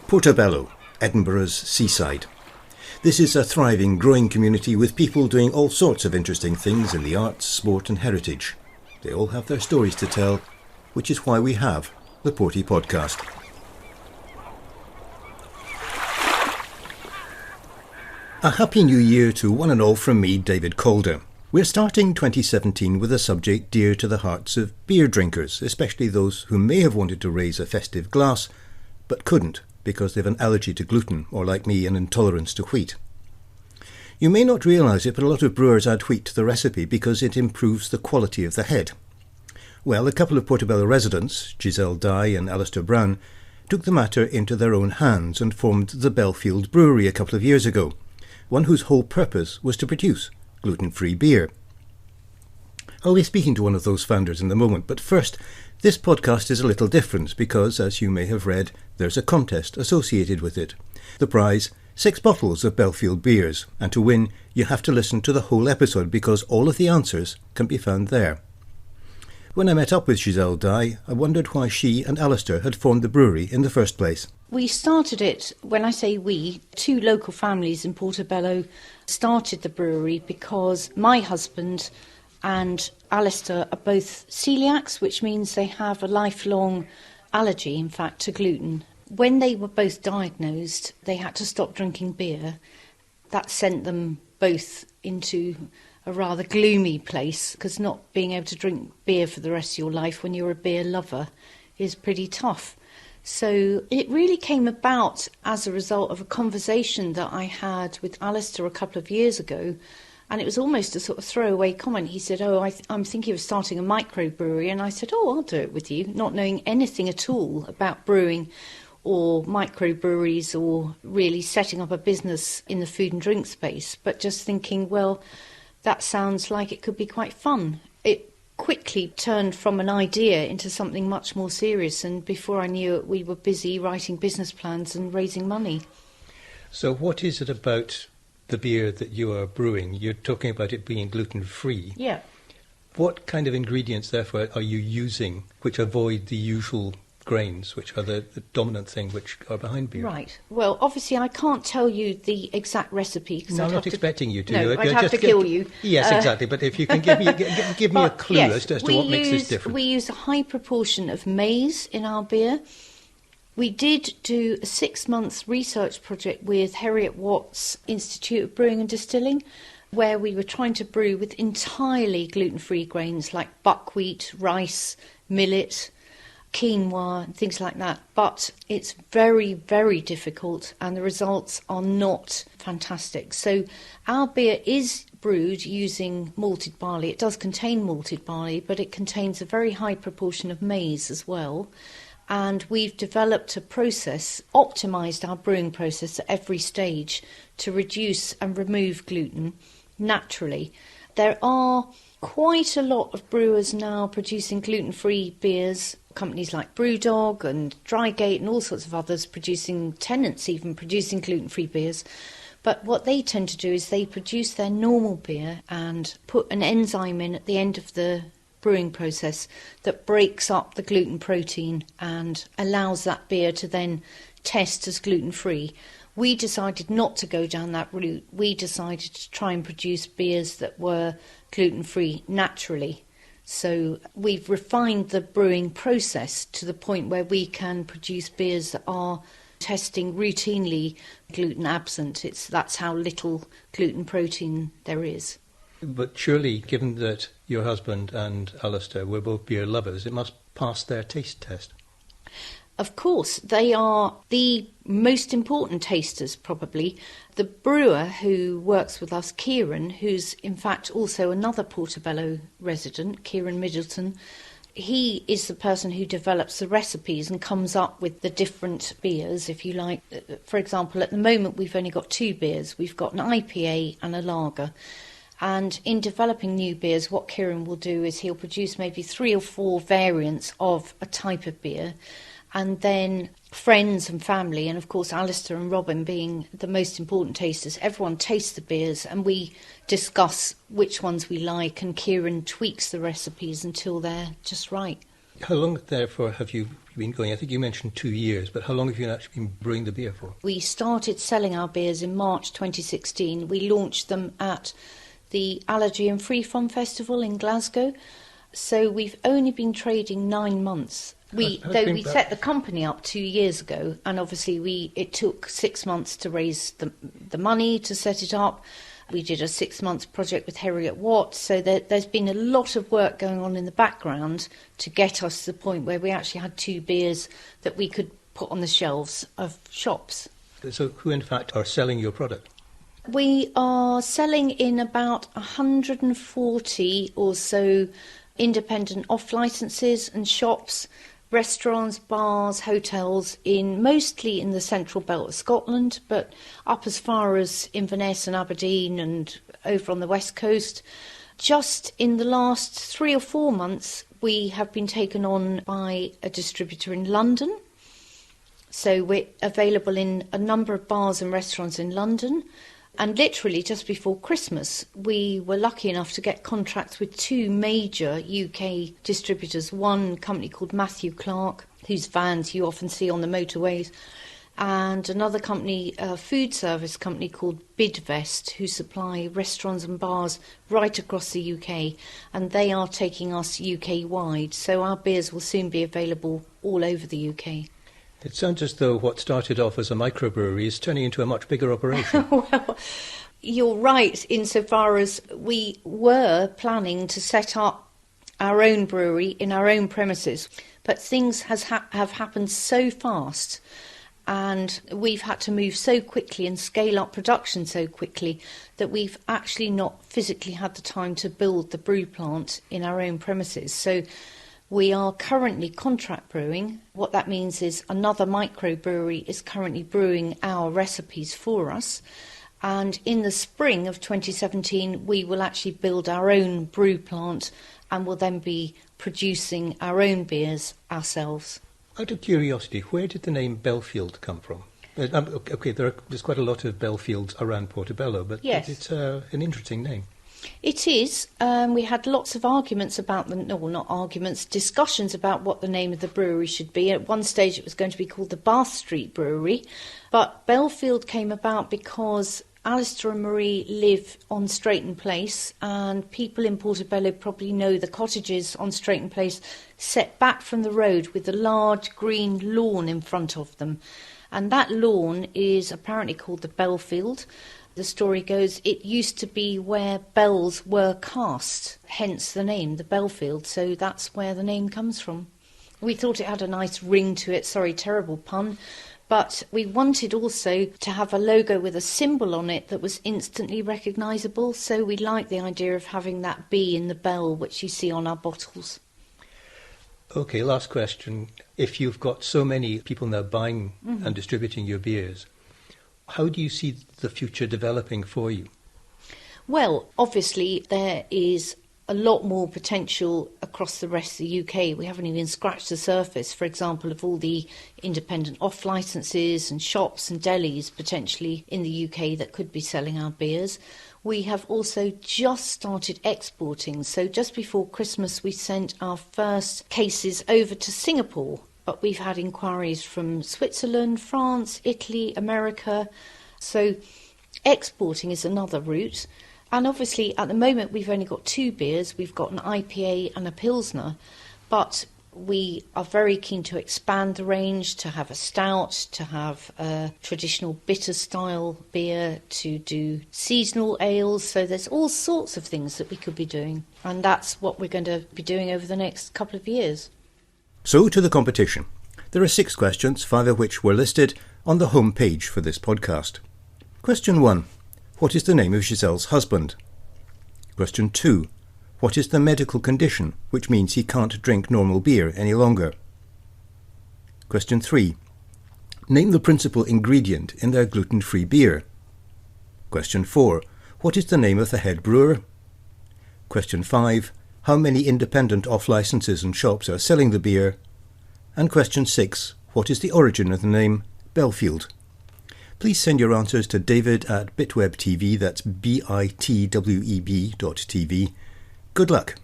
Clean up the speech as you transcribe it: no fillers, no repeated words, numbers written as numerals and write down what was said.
Portobello, Edinburgh's seaside. This is a thriving, growing community with people doing all sorts of interesting things in the arts, sport and heritage. They all have their stories to tell, which is why we have the Porty Podcast. A happy new year to one and all from me, David Calder. We're starting 2017 with a subject dear to the hearts of beer drinkers, especially those who may have wanted to raise a festive glass, but couldn't because they've an allergy to gluten or, like me, an intolerance to wheat. You may not realise it, but a lot of brewers add wheat to the recipe because it improves the quality of the head. Well, a couple of Portobello residents, Giselle Dye and Alistair Brown, took the matter into their own hands and formed the Bellfield Brewery a couple of years ago, one whose whole purpose was to produce gluten-free beer. I'll be speaking to one of those founders in a moment, but first, this podcast is a little different because, as you may have read, there's a contest associated with it. The prize, 6 bottles of Bellfield beers, and to win, you have to listen to the whole episode because all of the answers can be found there. When I met up with Giselle Dye, I wondered why she and Alistair had formed the brewery in the first place. We started it, when I say we, 2 local families in Portobello started the brewery because my husband and Alistair are both celiacs, which means they have a lifelong allergy, in fact, to gluten. When they were both diagnosed, they had to stop drinking beer. That sent them both into a rather gloomy place, because not being able to drink beer for the rest of your life when you're a beer lover is pretty tough. So it really came about as a result of a conversation that I had with Alistair a couple of years ago, and it was almost a sort of throwaway comment. He said, I'm thinking of starting a microbrewery, and I said, I'll do it with you, not knowing anything at all about brewing or microbreweries or really setting up a business in the food and drink space, but just thinking, well, that sounds like it could be quite fun. It quickly turned from an idea into something much more serious, and before I knew it, we were busy writing business plans and raising money. So what is it about the beer that you are brewing? You're talking about it being gluten-free. Yeah. What kind of ingredients, therefore, are you using which avoid the usual grains, which are the dominant thing which are behind beer? Right. Well, obviously I can't tell you the exact recipe. Cause No, I'd I'm not have expecting you to. No, I'd have to kill you. Yes, exactly. But if you can give me a clue yes, as to what makes this different. We use a high proportion of maize in our beer. We did do a 6-month research project with Heriot Watt's Institute of Brewing and Distilling, where we were trying to brew with entirely gluten-free grains like buckwheat, rice, millet, quinoa, and things like that. But it's very, very difficult, and the results are not fantastic. So our beer is brewed using malted barley. It does contain malted barley, but it contains a very high proportion of maize as well. And we've developed a process, optimised our brewing process at every stage to reduce and remove gluten naturally. There are quite a lot of brewers now producing gluten-free beers, companies like Brewdog and Drygate and all sorts of others producing, Tennant's even producing gluten-free beers. But what they tend to do is they produce their normal beer and put an enzyme in at the end of the brewing process that breaks up the gluten protein and allows that beer to then test as gluten-free. We decided not to go down that route. We decided to try and produce beers that were gluten-free naturally. So we've refined the brewing process to the point where we can produce beers that are testing routinely gluten absent. That's how little gluten protein there is. But surely, given that your husband and Alistair were both beer lovers, it must pass their taste test. Of course, they are the most important tasters, probably. The brewer who works with us, Kieran, who's in fact also another Portobello resident, Kieran Middleton, he is the person who develops the recipes and comes up with the different beers, if you like. For example, at the moment we've only got 2 beers. We've got an IPA and a lager. And in developing new beers, what Kieran will do is he'll produce maybe 3 or 4 variants of a type of beer. And then friends and family, and of course Alistair and Robin being the most important tasters, everyone tastes the beers and we discuss which ones we like, and Kieran tweaks the recipes until they're just right. How long, therefore, have you been going? I think you mentioned 2 years, but how long have you actually been brewing the beer for? We started selling our beers in March 2016. We launched them at the Allergy and Free From Festival in Glasgow. So we've only been trading 9 months. We set the company up 2 years ago, and obviously it took 6 months to raise the money to set it up. We did a 6-month project with Harriet Watt, so there's been a lot of work going on in the background to get us to the point where we actually had 2 beers that we could put on the shelves of shops. So who, in fact, are selling your product? We are selling in about 140 or so independent off-licences and shops, restaurants, bars, hotels, mostly in the central belt of Scotland, but up as far as Inverness and Aberdeen and over on the west coast. Just in the last 3 or 4 months, we have been taken on by a distributor in London. So we're available in a number of bars and restaurants in London. And literally just before Christmas, we were lucky enough to get contracts with 2 major UK distributors. One company called Matthew Clark, whose vans you often see on the motorways, and another company, a food service company called Bidvest, who supply restaurants and bars right across the UK. And they are taking us UK-wide, so our beers will soon be available all over the UK. It sounds as though what started off as a microbrewery is turning into a much bigger operation. Well, you're right insofar as we were planning to set up our own brewery in our own premises, but things have happened so fast and we've had to move so quickly and scale up production so quickly that we've actually not physically had the time to build the brew plant in our own premises. So we are currently contract brewing. What that means is another microbrewery is currently brewing our recipes for us. And in the spring of 2017, we will actually build our own brew plant and will then be producing our own beers ourselves. Out of curiosity, where did the name Bellfield come from? Okay, there's quite a lot of Bellfields around Portobello, but yes, it's an interesting name. It is. We had lots of arguments about discussions about what the name of the brewery should be. At one stage it was going to be called the Bath Street Brewery, but Bellfield came about because Alistair and Marie live on Straighton Place, and people in Portobello probably know the cottages on Straighton Place set back from the road with a large green lawn in front of them. And that lawn is apparently called the Bellfield. The story goes it used to be where bells were cast, hence the name, the Bellfield, so that's where the name comes from. We thought it had a nice ring to it, sorry, terrible pun, but we wanted also to have a logo with a symbol on it that was instantly recognisable, so we liked the idea of having that B in the bell, which you see on our bottles. Okay, last question. If you've got so many people now buying and distributing your beers, how do you see the future developing for you? Well, obviously there is a lot more potential across the rest of the UK. We haven't even scratched the surface, for example, of all the independent off-licences and shops and delis potentially in the UK that could be selling our beers. We have also just started exporting. So just before Christmas we sent our first cases over to Singapore. But we've had inquiries from Switzerland, France, Italy, America. So exporting is another route. And obviously at the moment we've only got 2 beers. We've got an IPA and a Pilsner. But we are very keen to expand the range, to have a stout, to have a traditional bitter style beer, to do seasonal ales. So there's all sorts of things that we could be doing. And that's what we're going to be doing over the next couple of years. So to the competition. There are 6 questions, 5 of which were listed on the home page for this podcast. Question 1. What is the name of Giselle's husband? Question 2. What is the medical condition which means he can't drink normal beer any longer? Question 3. Name the principal ingredient in their gluten-free beer. Question 4. What is the name of the head brewer? Question 5. How many independent off-licences and shops are selling the beer? And question 6. What is the origin of the name Bellfield? Please send your answers to David@bitweb.tv, that's bitweb.tv. Good luck.